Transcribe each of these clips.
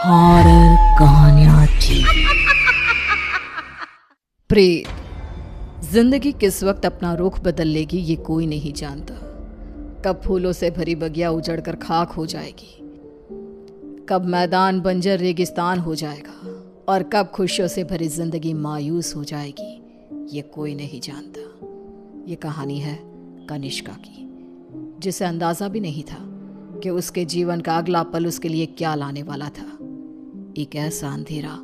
Horror कहानियां थी। प्रेत। जिंदगी किस वक्त अपना रुख बदल लेगी ये कोई नहीं जानता। कब फूलों से भरी बगिया उजड़कर खाक हो जाएगी, कब मैदान बंजर रेगिस्तान हो जाएगा और कब खुशियों से भरी जिंदगी मायूस हो जाएगी, ये कोई नहीं जानता। ये कहानी है कनिष्का की, जिसे अंदाजा भी नहीं था कि उसके जीवन का अगला पल उसके लिए क्या लाने वाला था। एक ऐसा अंधेरा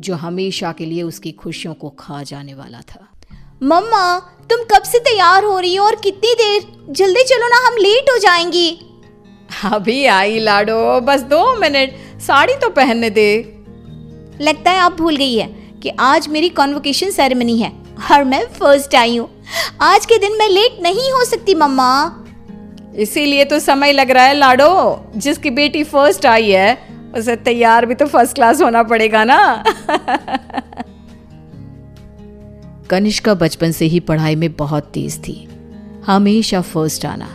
जो हमेशा के लिए उसकी खुशियों को खा जाने वाला था। मम्मा, तुम कब से तैयार हो रही हो और कितनी देर? जल्दी चलो ना, हम लेट हो जाएंगी। अभी आई लाडो, बस 2 मिनट, साड़ी तो पहनने दे। लगता है आप भूल गई है कि आज मेरी कॉन्वोकेशन सेरेमनी है और मैं फर्स्ट आई हूँ। आज के दिन मैं लेट नहीं हो सकती मम्मा। इसीलिए तो समय लग रहा है लाडो। जिसकी बेटी फर्स्ट आई है उसे तैयार भी तो फर्स्ट क्लास होना पड़ेगा ना। कनिष्का बचपन से ही पढ़ाई में बहुत तेज थी। हमेशा फर्स्ट आना,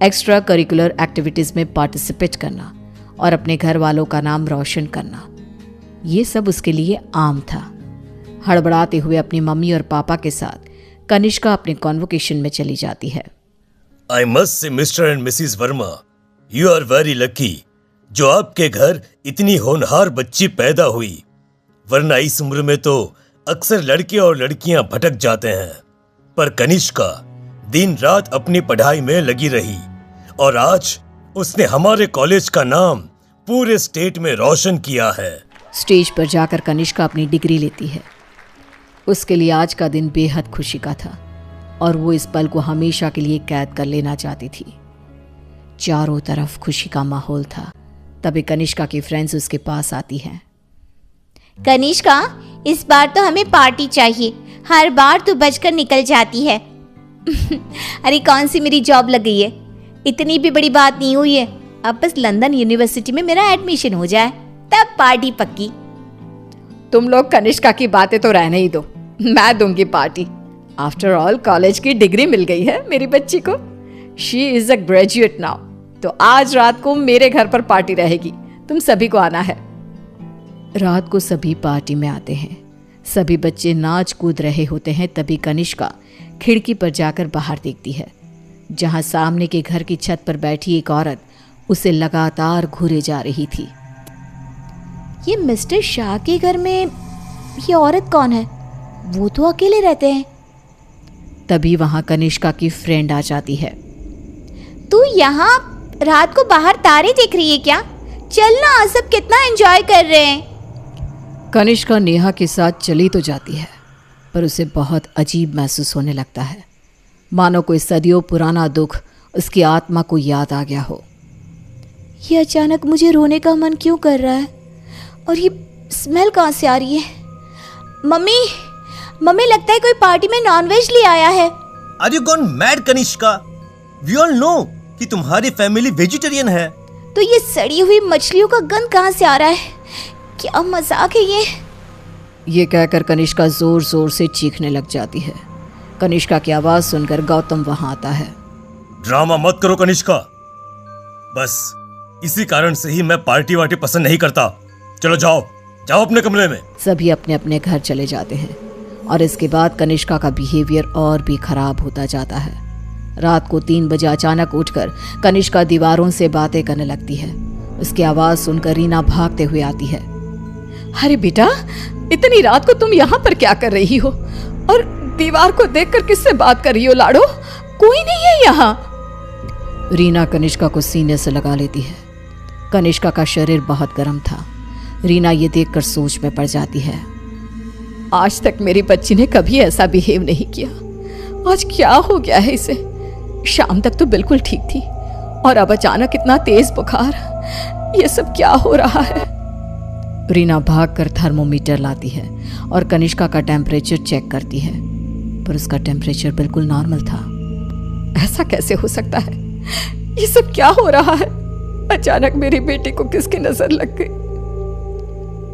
एक्स्ट्रा करिकुलर एक्टिविटीज में पार्टिसिपेट करना और अपने घर वालों का नाम रोशन करना, ये सब उसके लिए आम था। हड़बड़ाते हुए अपनी मम्मी और पापा के साथ कनिष्का अपने कॉन्वोकेशन में चली जाती है। I must say, Mr. and Mrs. Verma, you are very lucky जो आपके घर इतनी होनहार बच्ची पैदा हुई, वरना इस उम्र में तो अक्सर लड़के और लड़कियां भटक जाते हैं। पर कनिष्का दिन रात अपनी पढ़ाई में लगी रही और आज उसने हमारे कॉलेज का नाम पूरे स्टेट में रोशन किया है। स्टेज पर जाकर कनिष्का अपनी डिग्री लेती है। उसके लिए आज का दिन बेहद खुशी का था और वो इस पल को हमेशा के लिए कैद कर लेना चाहती थी। चारों तरफ खुशी का माहौल था। तभी कनिष्का की फ्रेंड्स उसके पास आती हैं। कनिष्का, इस बार तो हमें पार्टी चाहिए। हर बार तू बचकर निकल जाती है। अरे कौन सी मेरी जॉब लग गई है, इतनी भी बड़ी बात नहीं हुई है। अब बस लंदन यूनिवर्सिटी में मेरा एडमिशन हो जाए, तब पार्टी पक्की। तुम लोग कनिष्का की बातें तो रहने ही दो, मैं दूंगी पार्टी। आफ्टर ऑल कॉलेज की डिग्री मिल गई है मेरी बच्ची को। She is a graduate now. तो आज रात को मेरे घर पर पार्टी रहेगी, तुम सभी को आना है। रात को सभी पार्टी में आते हैं। सभी बच्चे नाच कूद रहे होते हैं। तभी कनिष्का खिड़की पर जाकर बाहर देखती है, जहां सामने के घर की छत पर बैठी एक औरत उसे लगातार घूरे जा रही थी। ये मिस्टर शाह के घर में ये औरत कौन है? वो तो अकेले रहते हैं। तभी वहां कनिष्का की फ्रेंड आ जाती है। तू यहाँ रात को बाहर तारे देख रही है क्या? चल ना, सब कितना एंजॉय कर रहे हैं। कनिष्का नेहा के साथ चली तो जाती है, पर उसे बहुत अजीब महसूस होने लगता है, मानो कोई सदियों पुराना दुख उसकी आत्मा को याद आ गया हो। ये अचानक मुझे रोने का मन क्यों कर रहा है? और ये स्मेल कहाँ से आ रही है? मम्मी, लगता है कोई पार्टी में नॉनवेज ले आया है। Are you gone mad, Kanishka? We all know कि तुम्हारी फैमिली वेजिटेरियन है। तो ये सड़ी हुई मछलियों का गंध कहाँ से आ रहा है? क्या मजाक है ये कहकर कनिष्का जोर जोर से चीखने लग जाती है। कनिष्का की आवाज सुनकर गौतम वहां आता है। ड्रामा मत करो कनिष्का, बस इसी कारण से ही मैं पार्टी वार्टी पसंद नहीं करता। चलो जाओ अपने कमरे में। सभी अपने अपने घर चले जाते हैं और इसके बाद कनिष्का का बिहेवियर और भी खराब होता जाता है। रात को 3 बजे अचानक उठकर कनिष्का दीवारों से बातें करने लगती है। उसकी आवाज सुनकर रीना भागते हुए आती है। अरे बेटा, इतनी रात को तुम यहाँ पर क्या कर रही हो और दीवार को देखकर किससे बात कर रही हो? लाडो, कोई नहीं है यहाँ। रीना कनिष्का को सीने से लगा लेती है। कनिष्का का शरीर बहुत गर्म था। रीना ये देखकर सोच में पड़ जाती है। आज तक मेरी बच्ची ने कभी ऐसा बिहेव नहीं किया, आज क्या हो गया है इसे? शाम तक तो बिल्कुल ठीक थी और अब अचानक इतना तेज बुखार, ये सब क्या हो रहा है? रीना भागकर थर्मोमीटर लाती है और कनिष्का का टेम्परेचर चेक करती है, पर उसका टेम्परेचर बिल्कुल नॉर्मल था। ऐसा कैसे हो सकता है? ये सब क्या हो रहा है? अचानक मेरी बेटी को किसकी नजर लग गई?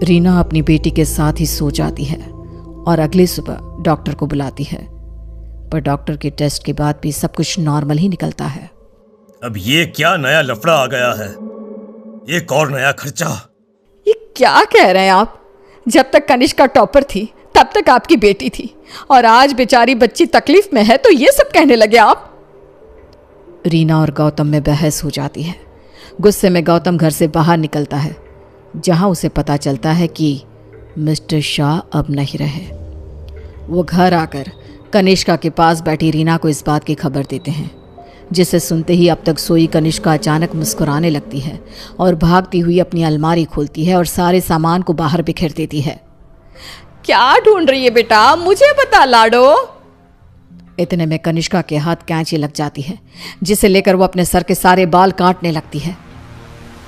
रीना अपनी बेटी के साथ ही सो जाती है और अगली सुबह डॉक्टर को बुलाती है, पर डॉक्टर के टेस्ट के बाद भी सब कुछ नॉर्मल ही निकलता है। अब ये क्या नया लफड़ा आ गया है? एक और नया खर्चा। ये क्या कह रहे हैं आप? जब तक कनिष्का टॉपर थी तब तक आपकी बेटी थी, और आज बेचारी बच्ची तकलीफ में है तो ये सब कहने लगे आप? रीना और गौतम में बहस हो जाती है। गुस्से में गौतम घर से बाहर निकलता है, जहां उसे पता चलता है कि मिस्टर शाह अब नहीं रहे। वो घर आकर कनिष्का के पास बैठी रीना को इस बात की खबर देते हैं, जिसे सुनते ही अब तक सोई कनिष्का अचानक मुस्कुराने लगती है और भागती हुई अपनी अलमारी खोलती है और सारे सामान को बाहर बिखेर देती है। क्या ढूंढ रही है बेटा, मुझे बता लाडो। इतने में कनिष्का के हाथ कैंची लग जाती है, जिसे लेकर वो अपने सर के सारे बाल काटने लगती है।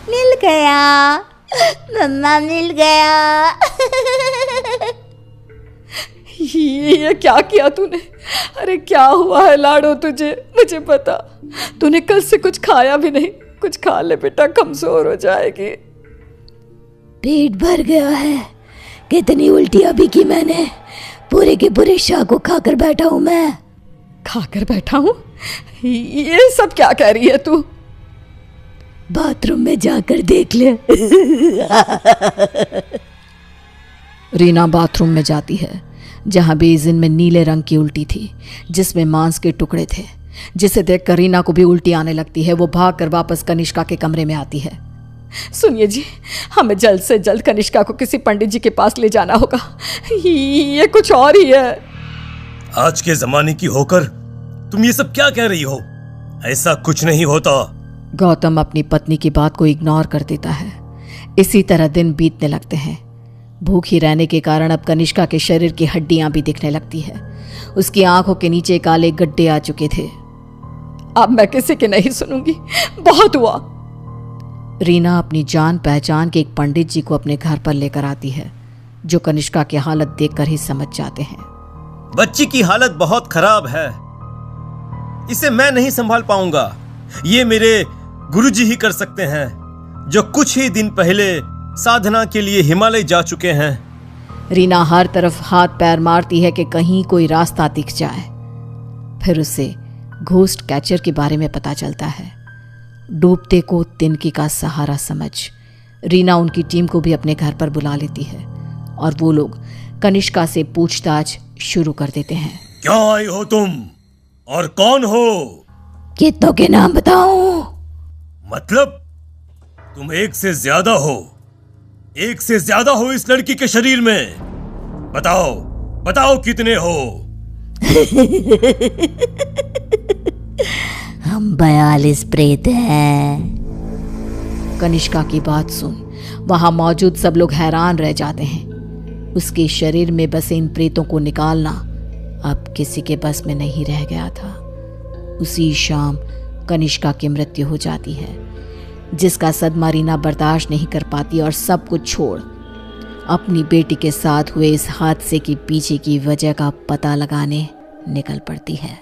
मिल गया मम्मा, मिल गया। ये क्या किया तूने? अरे क्या हुआ है लाडो तुझे? मुझे बता, तूने कल से कुछ खाया भी नहीं। कुछ खा ले बेटा, कमजोर हो जाएगी। पेट भर गया है। कितनी उल्टियां भी की मैंने, पूरे के पूरे शाह को खाकर बैठा हूं मैं। खाकर बैठा हूं? ये सब क्या कह रही है तू? बाथरूम में जाकर देख ले। रीना बाथरूम में जाती है, जहां बेसिन में नीले रंग की उल्टी थी, जिसमें मांस के टुकड़े थे, जिसे देखकर रीना को भी उल्टी आने लगती है। वो भागकर वापस कनिष्का के कमरे में आती है। सुनिए जी, हमें जल्द से जल्द कनिष्का को किसी पंडित जी के पास ले जाना होगा। ये कुछ और ही है। आज के जमाने की होकर तुम ये सब क्या कह रही हो? ऐसा कुछ नहीं होता। गौतम अपनी पत्नी की बात को इग्नोर कर देता है। इसी तरह दिन बीतने लगते हैं। भूखी रहने के कारण अब कनिष्का के शरीर की हड्डियां भी दिखने लगती है। उसकी आंखों के नीचे काले गड्ढे आ चुके थे। अब मैं किसी की नहीं सुनूंगी, बहुत हुआ। रीना अपनी जान पहचान के एक पंडित जी को अपने घर पर लेकर आती है, जो कनिष्का की हालत देखकर ही समझ जाते हैं। बच्ची की हालत बहुत खराब है, इसे मैं नहीं संभाल पाऊंगा। ये मेरे गुरुजी ही कर सकते हैं, जो कुछ ही दिन पहले साधना के लिए हिमालय जा चुके हैं। रीना हर तरफ हाथ पैर मारती है कि कहीं कोई रास्ता दिख जाए। फिर उसे घोस्ट कैचर के बारे में पता चलता है। डूबते को तिनकी का सहारा समझ रीना उनकी टीम को भी अपने घर पर बुला लेती है, और वो लोग कनिष्का से पूछताछ शुरू कर देते हैं। क्या आई हो तुम और कौन हो? कितनों के नाम बताऊं? मतलब तुम एक से ज्यादा हो, एक से ज्यादा हो इस लड़की के शरीर में। बताओ बताओ कितने हो? हम 42 प्रेत हैं। कनिष्का की बात सुन वहां मौजूद सब लोग हैरान रह जाते हैं। उसके शरीर में बसे इन प्रेतों को निकालना अब किसी के बस में नहीं रह गया था। उसी शाम कनिष्का की मृत्यु हो जाती है, जिसका सदमा रीना बर्दाश्त नहीं कर पाती और सब कुछ छोड़ अपनी बेटी के साथ हुए इस हादसे के पीछे की वजह का पता लगाने निकल पड़ती है।